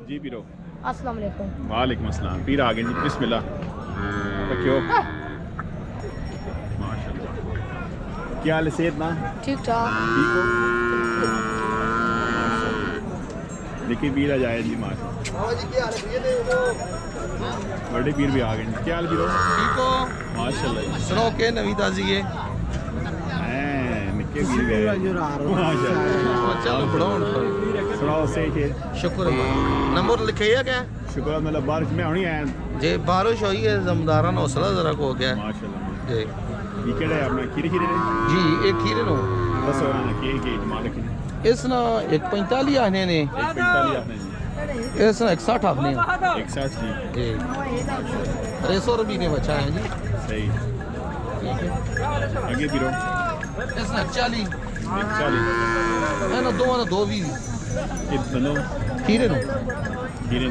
जी पीरो अस्सलाम वालेकुम। वालेकुम अस्सलाम। पीर आ गए जी, बिस्मिल्लाह रखियो। माशाल्लाह, क्या हाल है? सेहत ना ठीक ठाक। ठीक हो? लेकिन पीर आ जाए जी माशाल्लाह। बड़े पीर भी आ गए जी। क्या हाल पीरो? ठीक हो? माशाल्लाह जी। सुनो के नवी ताजी है निके पीर गए माशाल्लाह। चलो पढ़ो सुनाओ सही है। शुक्र नंबर लिखे है क्या? शुक्र मतलब बारिश में होनी है जे बारिश हुई है जमदारा ने हौसला जरा को हो गया माशाल्लाह जी। ये केड़ा है अपना खीरे खीरे जी एक खीरे नो बस और ना के मालिक इस ना 145 आने ने 145 आपने जी इस ना 160 आने 160 जी जी 300 रुपये के बचा है जी। सही ठीक है आगे पीरो इस ना 40 है ना दो भी इतना खीरे नो खीरे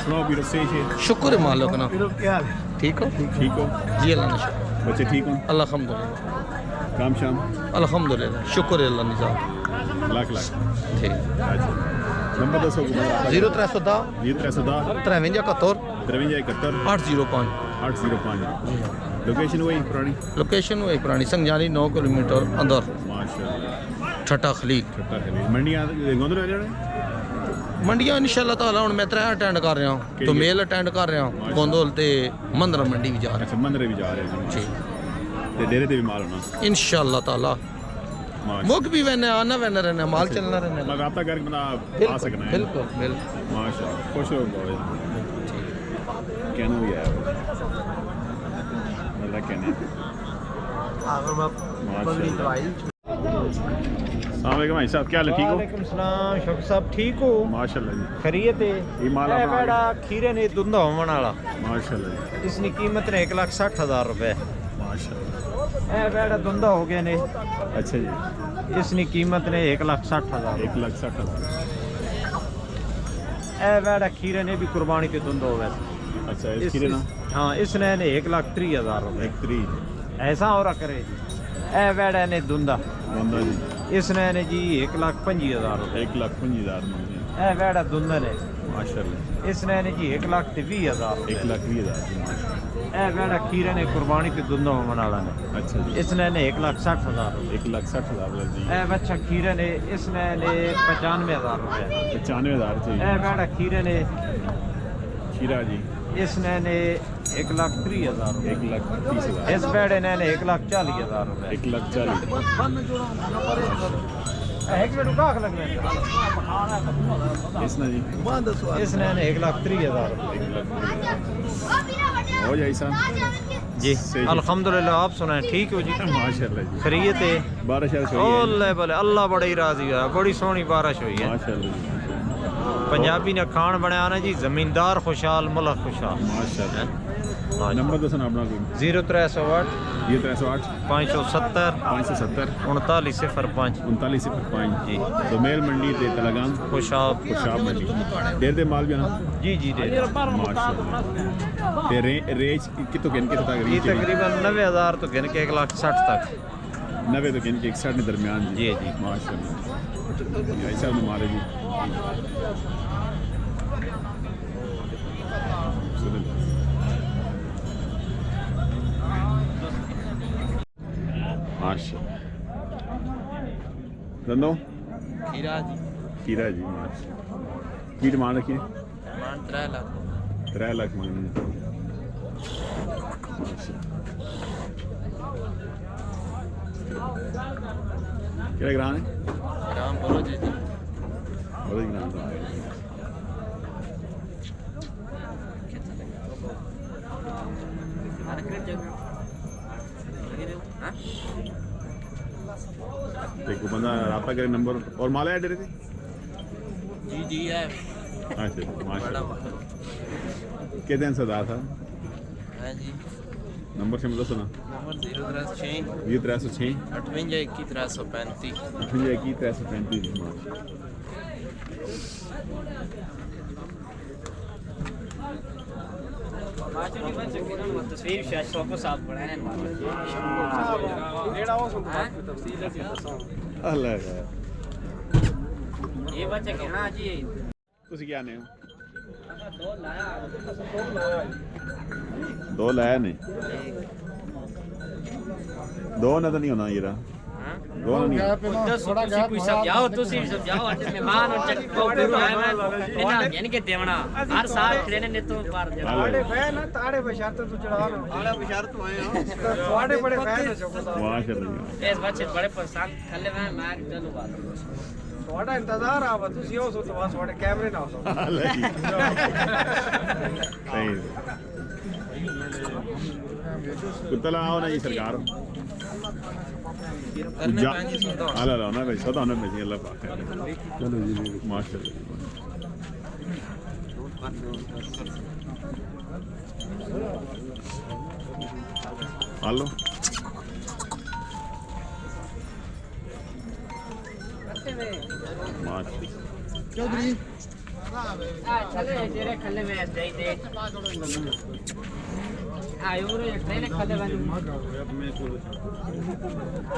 सुनाओ पीरो सही है। शुक्र है मालिक ना। ठीक हो? ठीक हो जी अल्लाह ने शुक्र। बच्चे ठीक हो? अल्हम्दुलिल्लाह काम शाम अल्हम्दुलिल्लाह शुक्र है अल्लाह निज़ाम लाख ठीक। अच्छा नंबर दसो 0310 0310 53 71 53 805 805 लोकेशन वही पुरानी लोकेशन वही पुरानी संगजानी 9 किलोमीटर अंदर माशाल्लाह छठा खलीक मंडियां गोंदल जाने मंडियां इंशाअल्लाह ताला हुन मैं 3 अटेंड कर रहा हूं तो मेल अटेंड कर रहा हूं गोंदल ते मंदरा मंडी भी जा रहा अच्छा मंदरे भी जा रहे हैं जी ते डेरे ते भी माल होना इंशाअल्लाह ताला मुक भी वैने आना वैने रहना माल चलना रहना मतलब राब्ता करके बंदा आ सकना है बिल्कुल बिल्कुल माशाल्लाह खुश हो बहुत कहना भी है अल्लाह कहने अस्सलामुअलैकुम भाई साहब क्या हाल है? ठीक हो? वालेकुम सलाम शुक्र साहब ठीक हो? माशाल्लाह जी खरीद है ये माल ए अपना बेड़ा खीरे ने दुंधा होवन वाला माशाल्लाह जी इसकी कीमत ने 1,60,000 रुपए माशाल्लाह ए बेड़ा दुंधा हो गया ने अच्छा जी इसकी कीमत ने 1,60,000 1,60,000 ए बेड़ा खीरे ने भी कुर्बानी पे दुंधा हो गया अच्छा इस खीरे ना हाँ इसने ने 1,30,000 रुपए 1,30 ऐसा हो रहा करे जी ए बेड़ा ने दुंधा बंदा जी इसने ने जी 1,25,000 रुपए 1,25,000 ए बेड़ा दुंधा ने माशाल्लाह इसने ने जी 1,20,000 1,20,000 ए बेड़ा खीरे ने कुर्बानी पे दुंधा होवन वाला ने अच्छा जी इसने ने 1,60,000 रुपए 1,60,000 जी ए बच्चा खीरे ने इसने ने 95,000 रुपए 95,000 ए चाहिए बेड़ा खीरे ने खीरा जी इसने ने 1,30,000 रुपए 1,30,000 इस बेड़े ने 1,40,000 रुपए 1,40,000 एक मिनट रुका लग रहा इसना जी इसने ने 1,30,000 रुपए हो जाए साहब जी सही। अल्हम्दुलिल्लाह आप सुनाए ठीक हो जी माशाल्लाह जी खरीद है बारिश हुई है ओले बोले अल्लाह बड़ी राजी है बड़ी सोहनी बारिश हुई है माशाल्लाह जी पंजाबी ने खान बनाया ना जी जमींदार खुशहाल मुल्क खुशहाल माशाल्लाह नंबर दो सुना अपना कोई 0308 ये 308 570 570 3905 3905 जी दोमेल मंडी ते तलागाम खुशाब मंडी देर दे माल भी ना जी जी दे माशाल्लाह ते रेंज कितो गिन के तक ये रीच तकरीबन 90,000 तो गिन के 1,60,000 तक 90 तो गिन के 61 के दरमियान जी जी माशाल्लाह ऐसा में मारे जी माशाल्लाह दंदो खीरा जी खीरा जी माशाल्लाह की डिमांड रखी है 3 लाख 3 लाख मांगी क्या ग्राम है राम बोलो जी बहुत ग्राम देखो बंदा रास्ता करे नंबर और माला है डेरे जी जी है अच्छा माशाल्लाह कितने दिन सरदार था है जी नंबर से मतलब सुना नंबर 0306 ये 306 58 21 335 58 335 माशाल्लाह तस्वीर शायद शौको साहब बनाए अल्लाह ये बच्चे कहना जी ਤੁਸੀਂ ਕੀ ਆਨੇ ਹੋ ਦੋ ਲਾਇਆ ਨੇ ਦੋ ਨਾ ਤਾਂ ਨਹੀਂ ਹੋਣਾ ਯਾਰਾ ਦੋ ਨਾ ਨਹੀਂ ਤੁਸੀਂ ਕੋਈ ਸਮਝਾਓ ਤੁਸੀਂ ਸਮਝਾਓ ਅੱਜ ਮਹਿਮਾਨ और चक्को गुरु है मैं बिना यानी के देवना हर साल खड़े ने तो पार दे ताड़े फैन है ताड़े बशर्त तू चढ़ा लो ताड़े बशर्त आए हो ਤੁਹਾਡੇ बड़े फैन है चौको साहब माशाल्लाह इस बच्चे बड़े परेशान खले मैं चलो बात ਤੁਹਾਡਾ ਇੰਤਜ਼ਾਰ ਆਵਾ ਤੁਸੀਂ ਉਸ ਤੋਂ ਬਾਅਦ ਤੁਹਾਡੇ ਕੈਮਰੇ ਨਾ ਆਸੋ नहीं कुत्ता आओ ना जी सरकार अल्लाह ला ना भाई सदा ना भाई अल्लाह पाक चलो जी माशाल्लाह हेलो चौधरी चले तेरे खले में दे दे आयो रे तेरे खले में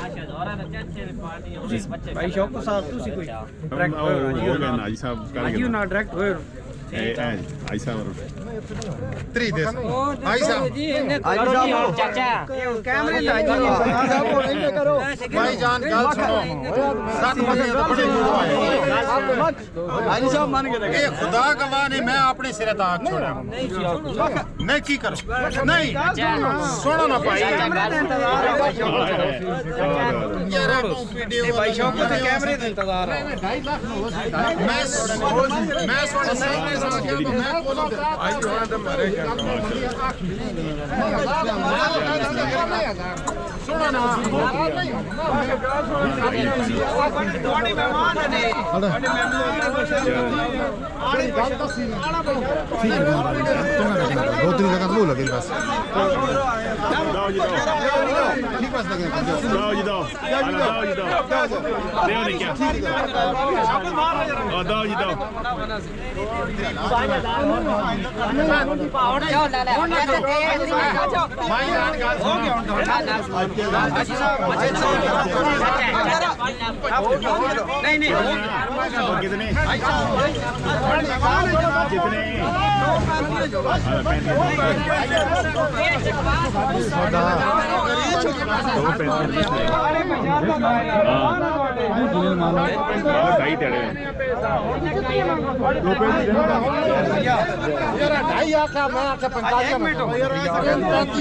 अच्छा दोरा बच्चे तेरे पार्टी बच्चे ਭਾਈ ਸ਼ੌਕੋ ਸਾਹਿਬ ਤੁਸੀਂ ਕੋਈ डायरेक्ट हो गया ना जी साहब ਆਜਿਓ ਨਾ ਡਾਇਰੈਕਟ ਹੋਏ आई साहब त्री दे भाई साहब जी ने करो जी और चाचा ਕੈਮਰੇ ਲਾ ਜੀ साहब को नहीं करो भाई जान गल सुनो 7 बजे तो बड़े भाई साहब मान के लगे खुदा गवाह ने मैं अपने सिरे ताक छोड़ा नहीं की करो नहीं सुनो ना भाई यार तू वीडियो भाई शौकੋ ਦੇ ਕੈਮਰੇ ਦੇ ਇੰਤਜ਼ਾਰ ਆ मैं सोने सामने मैं बोला आई होना तो मारे सुनो ना ਤੁਹਾਡੇ ਮਹਿਮਾਨ ਨੇ ਤੁਹਾਡੇ आड़ी गल तो सी ठीक है दो तीन जगह तो लगे बस दाओ जी दाओ ठीक बस लगे दाओ जी दाओ दाओ जी दाओ देओ नहीं क्या दाओ जी दाओ भाई जान गल हो गया नहीं नहीं कितने ढाई तेरे ढाई आखा मैं आखा 45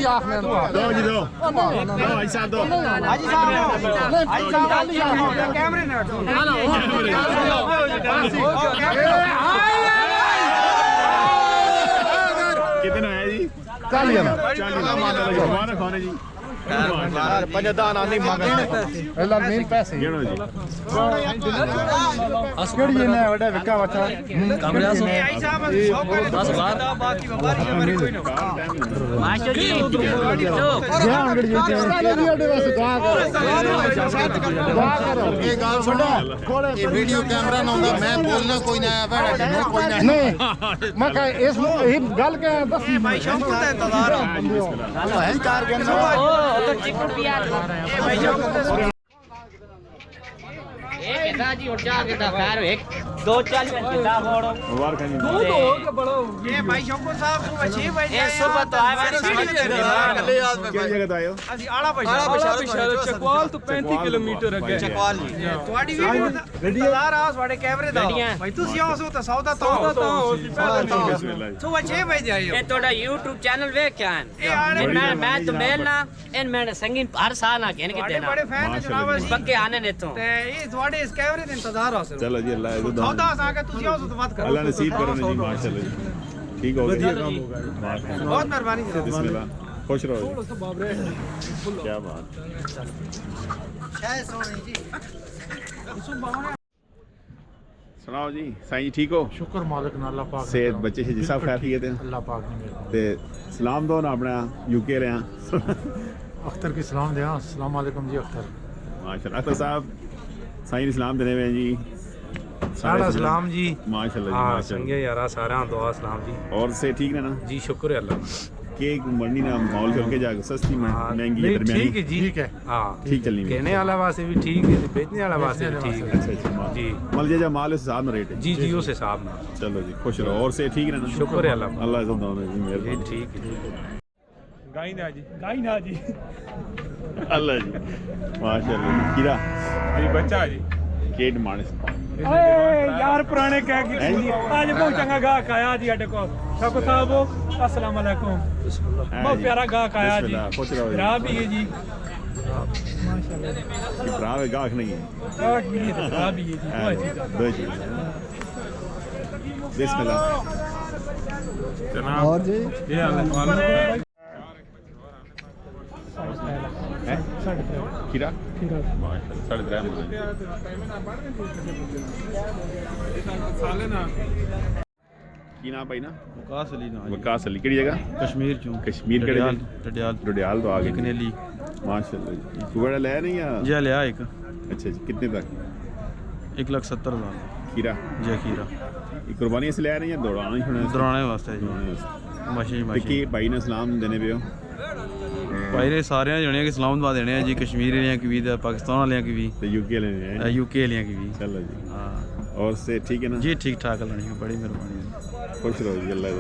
आख में दो जी दो ऐसा दो कैमरे ने कितना है जी 40 40 हमारा खाने जी पंजदान आनी मगर एला मेन पैसे गिनो जी अस्कड़ी जी ने बड़ा विका बच्चा कमरे आसो बस बाकी बाकी हमारी कोई ना मास्टर जी ध्यान गड़ी जी अडे बस दुआ करो ये गाल सुनो ये वीडियो कैमरा ना होगा मैं बोलना कोई ना आया बैठा कोई ना नहीं मैं कह इस गल के बस भाई शौकत का इंतजार है कार के तो चिकन भी यार ए भाई शौकत एक कितना जी उठ जा कितना खैर एक 240 कितना फोड़ो मुबारक जी ये भाई शौकत साहब सुबह 6 बजे 100 रुपए तो आए वाली किस जगह तो आए हो ਅਸੀਂ ਆਲਾ ਬਿਸ਼ਾਲ ਚਕਵਾਲ ਤੋਂ 35 ਕਿਲੋਮੀਟਰ ਅੱਗੇ ਚਕਵਾਲ ਜੀ ਤੁਹਾਡੀ ਵੀਡੀਓ ਇੰਤਜ਼ਾਰ ਆ ਤੁਹਾਡੇ ਕੈਮਰੇ ਦਾ ਭਾਈ ਤੁਸੀਂ ਆਓ ਤਾਂ ਸੌਦਾ ਤਾਂ बिस्मिल्लाह जी ਸੁਬਹ 6 ਵਜੇ ਆਇਓ ये थोड़ा YouTube चैनल वे क्या है मैं तो मेल ना इन मैंने संगीन हर साल ना कहने के ਤੁਹਾਡੇ देना ਬੜੇ ਫੈਨ ਨੇ ਜਨਾਬ ਅਸੀਂ पक्के आने ने तो ਤੇ ਇਹ ਤੁਹਾਡੇ ਇਸ ਕੈਮਰੇ ਦੇ ਇੰਤਜ਼ਾਰ ਆ ਸਿਰ चलो जी अल्लाह इधर ਸੌਦਾ ਆ ਕੇ ਤੁਸੀਂ ਆਓ ਤਾਂ ਬਾਤ ਕਰੋ अल्लाह नसीब करो जी माशाल्लाह जी ठीक हो गया ਬਹੁਤ ਮਿਹਰਬਾਨੀ ਜਨਾਬ बिस्मिल्लाह खुश रहो क्या बात सुनाओ जी साईं जी ठीक हो शुक्र मालिक ना अल्लाह पाक सेहत बच्चे से जी सब खैर ठीक है अल्लाह पाक ने ते सलाम दो ना अपना यूके रहे अख्तर की सलाम दे अस्सलाम वालेकुम जी अख्तर माशाल्लाह अख्तर साहब साईं ने सलाम देने में जी सारा सलाम जी माशाल्लाह जी हाँ माशाल्लाह संगे यारा सारा दुआ सलाम जी और से ठीक है ना जी शुक्र है अल्लाह केक मंडी ना माहौल करके जाकर सस्ती महंगी नहीं, दरमियानी ठीक है जी, ठीक है हाँ ठीक चलनी है। कहने वाला वास्ते भी ठीक है, बेचने वाला वास्ते भी ठीक है अच्छा अच्छा जी। मतलब जो माल उस हिसाब में रेट है। जी जी उस हिसाब में। चलो जी खुश रहो और से ठीक रहना। शुक्र है अल्लाह अल्लाह जी मेहरबानी। ठीक है। गाई ना जी अल्लाह जी माशाल्लाह। कीरा ये बच्चा जी केट माने यार पुराने कह के आज बहुत चंगा गाहक आया जी अड्डे को शाको साहब अस्सलाम वालेकुम बहुत प्यारा गाहक आया जी राह भी है जी माशाल्लाह ब्राव गाहक नहीं है गाहक भी है राह भी है जी दो चीज बिस्मिल्लाह जनाब और जी ये हाल है खीरा माशाल्लाह 3.5 की नाम भाई ना वकास अली किहड़ी जगह कश्मीर चों कश्मीर केड़े डडियाल तो आ गए कनेली माशाल्लाह जी तू बड़ा ले नहीं या जी लिया एक अच्छा जी कितने तक 1,70,000 खीरा जी खीरा ये कुर्बानी से ले रहे हैं या दौड़ाना ही होना दौड़ाने वास्ते जी मशी कि भाई ने सलाम देने पे हो भाई ने सारे जने की सलाम दुआ देने जी कश्मीर वालियां की भी पाकिस्तान वालियां की भी यूके वाले यूके वालियां की भी चलो जी हाँ और से ठीक है ना जी ठीक ठाक लानी है बड़ी मेहरबानी खुश रहो जी अल्लाह